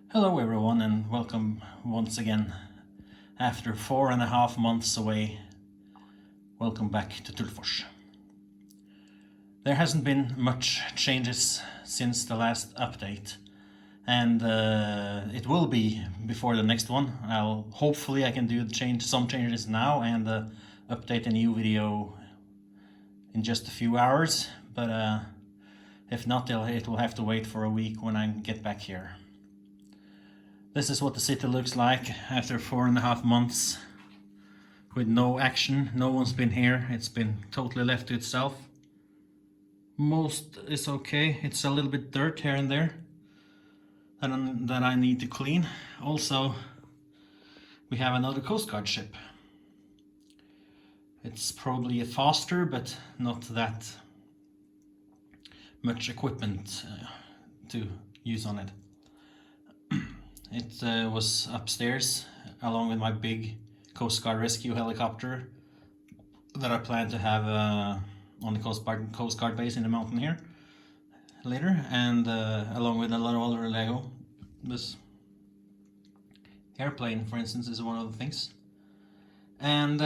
Hello everyone and welcome once again. After 4.5 months away, welcome back to Tullfors. There hasn't been much changes since the last update, and it will be before the next one. Hopefully I can do some changes now and update a new video in just a few hours, but if not, it will have to wait for a week when I get back here. This is what the city looks like after 4.5 months with no action. No one's been here. It's been totally left to itself. Most is okay. It's a little bit dirt here and there that I need to clean. Also, we have another Coast Guard ship. It's probably faster, but not that much equipment to use on it. It was upstairs along with my big Coast Guard rescue helicopter that I plan to have on the Coast Guard base in the mountain here later, and along with a lot of other Lego. This airplane, for instance, is one of the things. And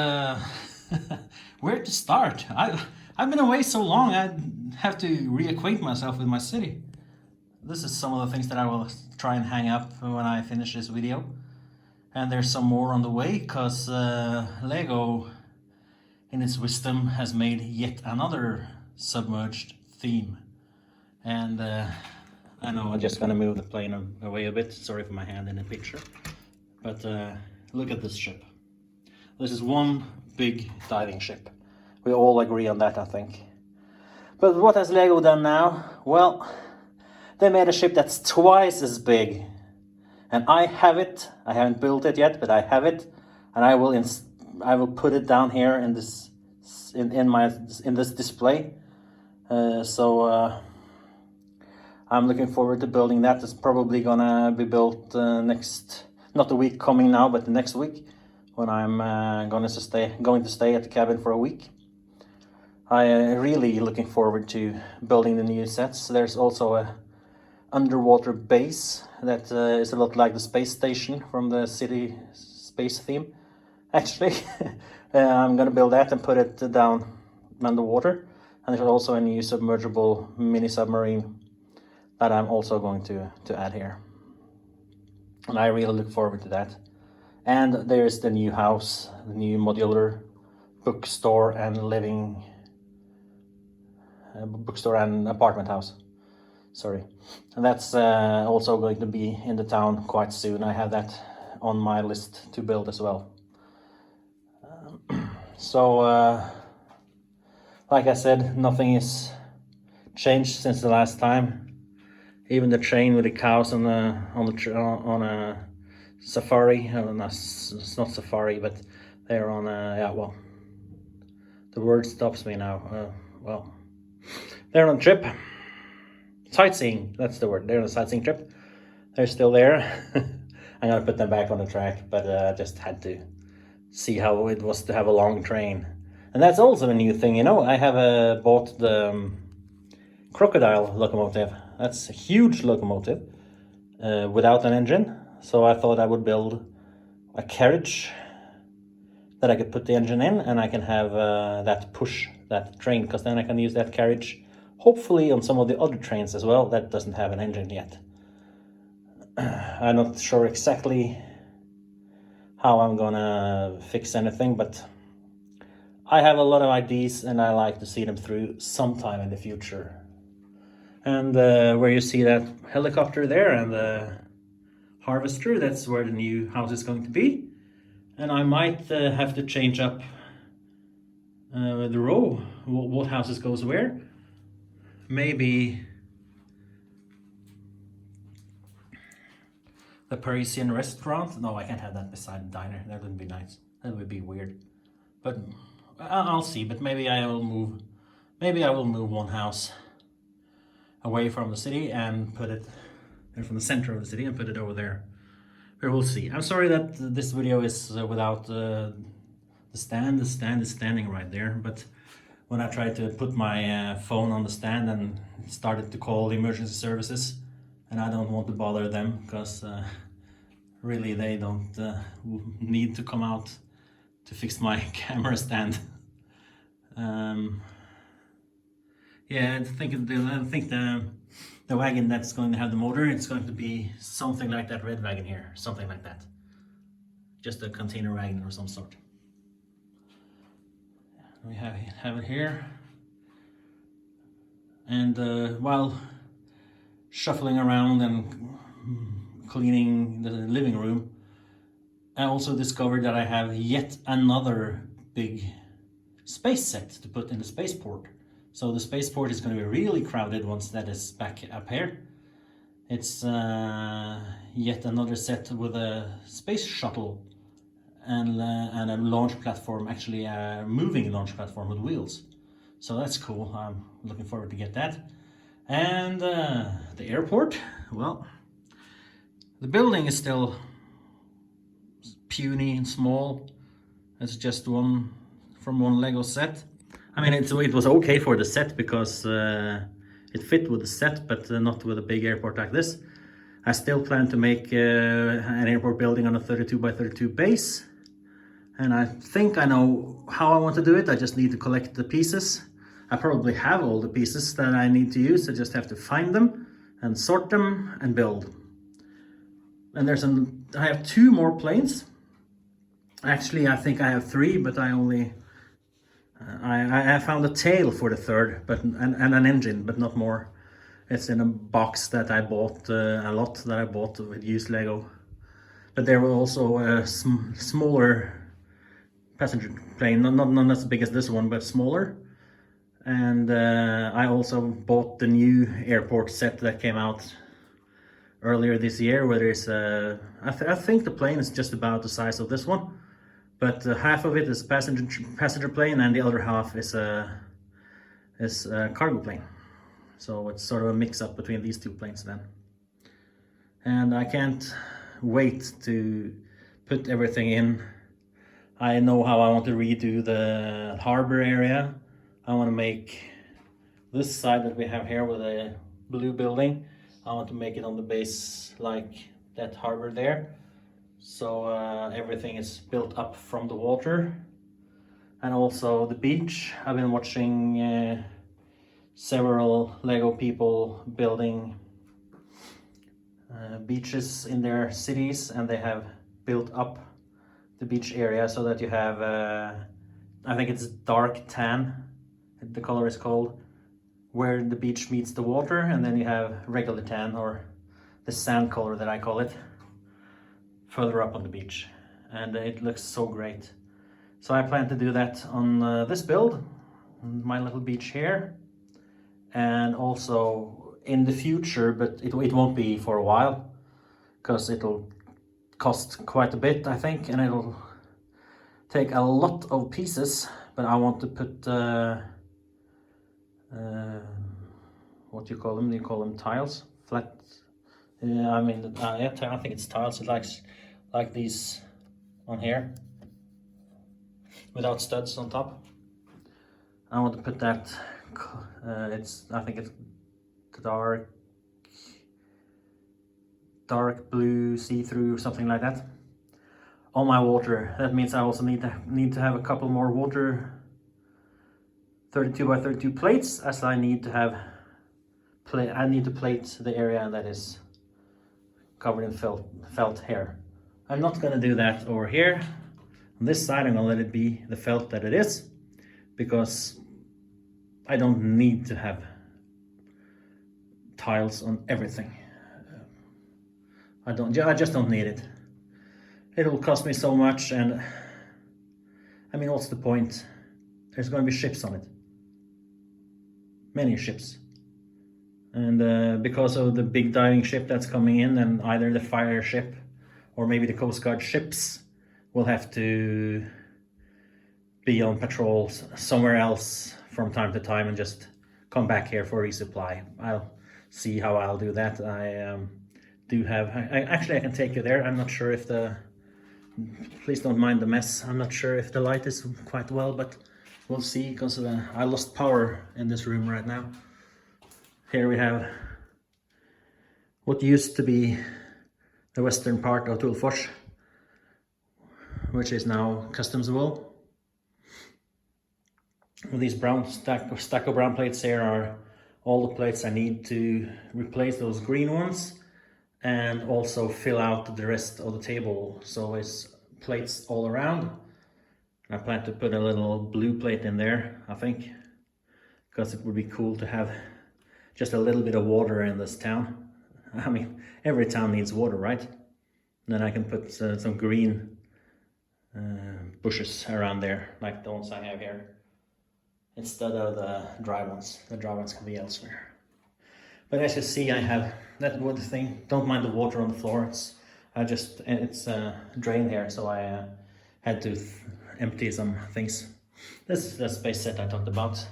where to start? I've been away so long, I have to reacquaint myself with my city. This is some of the things that I will try and hang up when I finish this video. And there's some more on the way, because Lego, in its wisdom, has made yet another submerged theme. And I know I'm just gonna move the plane away a bit. Sorry for my hand in the picture. But look at this ship. This is one big diving ship. We all agree on that, I think. But what has Lego done now? Well, they made a ship that's twice as big, and I have it. I haven't built it yet, but I have it, and I will put it down here in this display. So I'm looking forward to building that. It's probably gonna be built not the week coming now, but the next week, when I'm going to stay at the cabin for a week. I really looking forward to building the new sets. There's also a underwater base that is a lot like the space station from the city space theme. Actually, I'm gonna build that and put it down underwater. And there's also a new submergible mini submarine that I'm also going to add here. And I really look forward to that. And there's the new house, the new modular bookstore and bookstore and apartment house. Sorry. And that's also going to be in the town quite soon. I have that on my list to build as well. Like I said, nothing is changed since the last time. Even the train with the cows on a safari. It's not safari, but they're on a well. The word stops me now. Well, they're on a trip. Sightseeing, that's the word. They're on a sightseeing trip. They're still there. I'm gonna put them back on the track, but I just had to see how it was to have a long train. And that's also a new thing, you know. I have bought the crocodile locomotive. That's a huge locomotive without an engine. So I thought I would build a carriage that I could put the engine in, and I can have that push that train, because then I can use that carriage hopefully on some of the other trains as well that doesn't have an engine yet. I'm not sure exactly how I'm gonna fix anything, but I have a lot of ideas and I like to see them through sometime in the future. And where you see that helicopter there and the harvester, that's where the new house is going to be. And I might have to change up the row, what houses goes where. Maybe the Parisian restaurant. No, I can't have that beside the diner. That wouldn't be nice. That would be weird. But I'll see. But maybe I will move. Maybe I will move one house away from the city and put it from the center of the city and put it over there. But we'll see. I'm sorry that this video is without the stand. The stand is standing right there, but when I tried to put my phone on the stand and started to call the emergency services, and I don't want to bother them because really they don't need to come out to fix my camera stand. Yeah, I think the wagon that's going to have the motor, it's going to be something like that red wagon here, something like that. Just a container wagon or some sort. We have it here. And while shuffling around and cleaning the living room, I also discovered that I have yet another big space set to put in the spaceport. So the spaceport is going to be really crowded once that is back up here. It's yet another set with a space shuttle and a launch platform, actually a moving launch platform with wheels. So that's cool. I'm looking forward to get that. And the airport, well, the building is still puny and small. It's just one Lego set. I mean, it was okay for the set because it fit with the set, but not with a big airport like this. I still plan to make an airport building on a 32 by 32 base. And I think I know how I want to do it. I just need to collect the pieces. I probably have all the pieces that I need to use. I just have to find them and sort them and build. And I have 2 more planes. Actually, I think I have 3, but I only I found a tail for the 3rd, but and an engine, but not more. It's in a box that I bought a lot that I bought with used Lego. But there were also a smaller passenger plane, not as big as this one, but smaller. And I also bought the new airport set that came out earlier this year, where there's I think the plane is just about the size of this one, but half of it is passenger plane and the other half is a cargo plane. So it's sort of a mix up between these 2 planes then. And I can't wait to put everything in. I know how I want to redo the harbor area. I want to make this side that we have here with a blue building, I want to make it on the base like that harbor there. So everything is built up from the water. And also the beach. I've been watching several Lego people building beaches in their cities, and they have built up the beach area so that you have, I think it's dark tan, the color is called, where the beach meets the water, and then you have regular tan, or the sand color that I call it, further up on the beach. And it looks so great. So I plan to do that on this build, my little beach here, and also in the future, but it won't be for a while, because it'll cost quite a bit, I think, and it'll take a lot of pieces. But I want to put what do you call them? Do you call them tiles? Flat? Yeah, I mean, yeah, I think it's tiles. It likes like these on here, without studs on top. I want to put that. I think it's dark blue, see-through, something like that, on my water. That means I also need to have a couple more water 32 by 32 plates, as I need to have I need to plate the area that is covered in felt here. I'm not going to do that over here. On this side, I'm going to let it be the felt that it is, because I don't need to have tiles on everything. I just don't need it. It will cost me so much, and I mean, what's the point? There's going to be ships on it. Many ships. And because of the big diving ship that's coming in, and either the fire ship or maybe the Coast Guard ships will have to be on patrol somewhere else from time to time and just come back here for resupply. I'll see how I'll do that. I actually I can take you there. I'm not sure if please don't mind the mess. I'm not sure if the light is quite well, but we'll see, because I lost power in this room right now. Here we have what used to be the western part of Tullfors, which is now customs wool. These brown stack of brown plates here are all the plates I need to replace those green ones, and also fill out the rest of the table, so it's plates all around. I plan to put a little blue plate in there, I think, because it would be cool to have just a little bit of water in this town. I mean, every town needs water, right? And then I can put some green bushes around there, like the ones I have here, instead of the dry ones. The dry ones can be elsewhere. But as you see, I have that wood thing. Don't mind the water on the floor. It's drained here, so I had to empty some things. This is the space set I talked about.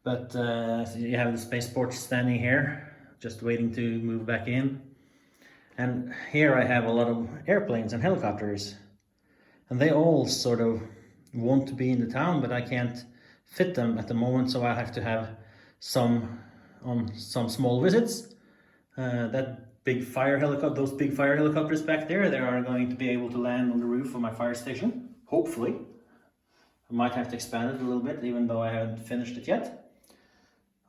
But you have the spaceport standing here, just waiting to move back in. And here I have a lot of airplanes and helicopters. And they all sort of want to be in the town, but I can't fit them at the moment, so I have to have some small visits. That big fire helicopter, those big fire helicopters back there, they are going to be able to land on the roof of my fire station, hopefully. I might have to expand it a little bit, even though I haven't finished it yet.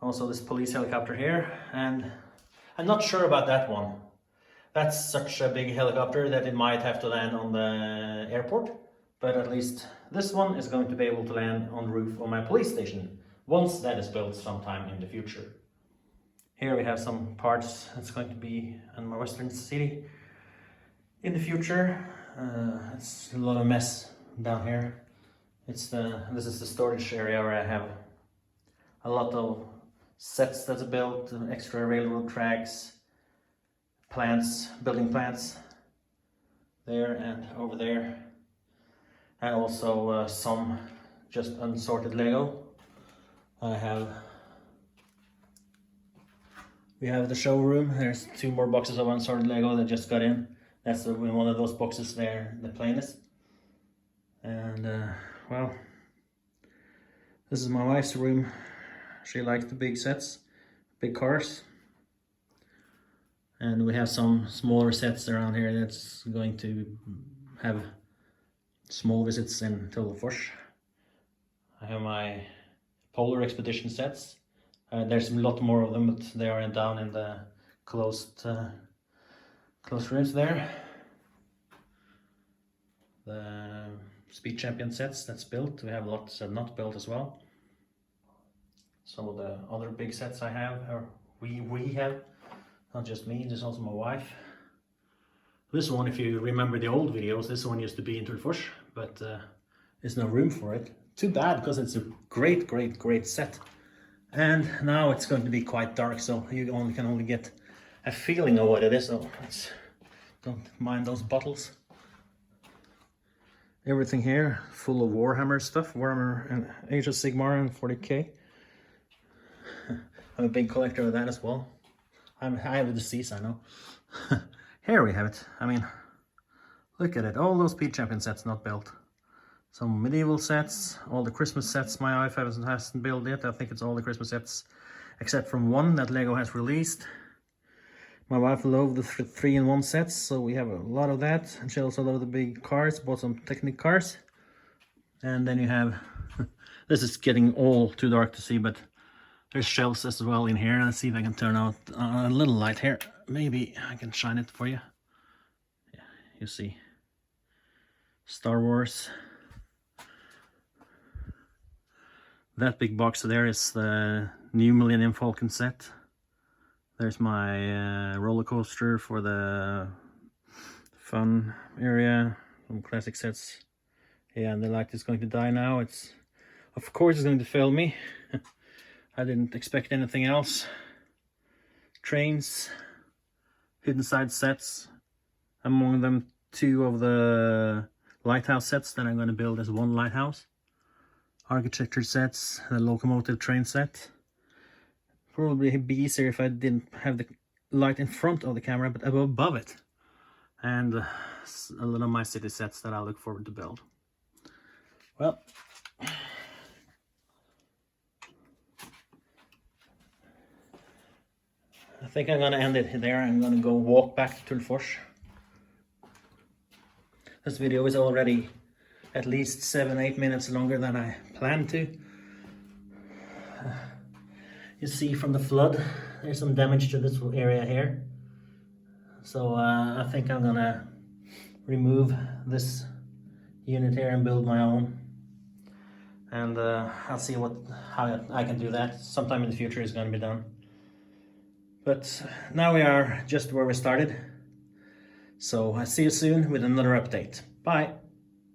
Also this police helicopter here, and I'm not sure about that one. That's such a big helicopter that it might have to land on the airport, but at least this one is going to be able to land on the roof of my police station, once that is built sometime in the future. Here we have some parts that's going to be in my western city in the future. It's a lot of mess down here. This is the storage area where I have a lot of sets that's built, extra railroad tracks, plants, building plants there and over there, and also some just unsorted Lego. We have the showroom. There's 2 more boxes of unsorted Lego that just got in. That's in one of those boxes there, the plainest. And well, this is my wife's room. She likes the big sets, big cars. And we have some smaller sets around here that's going to have small visits in Tullfors. I have my Polar Expedition sets. There's a lot more of them, but they are down in the closed rooms there. The Speed Champion sets that's built. We have lots not built as well. Some of the other big sets I have, or we have, not just me, there's also my wife. This one, if you remember the old videos, this one used to be in Tullfors, but there's no room for it. Too bad, because it's a great set. And now it's going to be quite dark, so you can only get a feeling of what it is. So don't mind those bottles. Everything here full of Warhammer stuff, Warhammer and Age of Sigmar and 40k. I'm a big collector of that as well. I have a disease, I know. Here we have it. I mean, look at it. All those Speed Champion sets not built. Some medieval sets, all the Christmas sets my wife hasn't built yet. I think it's all the Christmas sets except from one that Lego has released. My wife loved the 3-in-1 sets, so we have a lot of that. And she also loved the big cars, bought some Technic cars. And then you have, this is getting all too dark to see, but there's shelves as well in here. Let's see if I can turn out a little light here. Maybe I can shine it for you. Yeah, you see. Star Wars. That big box there is the new Millennium Falcon set. There's my roller coaster for the fun area. Some classic sets. Yeah, and the light is going to die now. Of course it's going to fail me. I didn't expect anything else. Trains, hidden side sets. Among them 2 of the lighthouse sets that I'm going to build as one lighthouse. Architecture sets, the locomotive train set. Probably be easier if I didn't have the light in front of the camera, but above it. And a lot of my city sets that I look forward to build. Well, I think I'm gonna end it there. I'm gonna go walk back to Tullfors. This video is already at least 7-8 minutes longer than I planned to. You see from the flood, there's some damage to this area here. So I think I'm gonna remove this unit here and build my own. And I'll see how I can do that. Sometime in the future it's gonna be done. But now we are just where we started. So I'll see you soon with another update. Bye.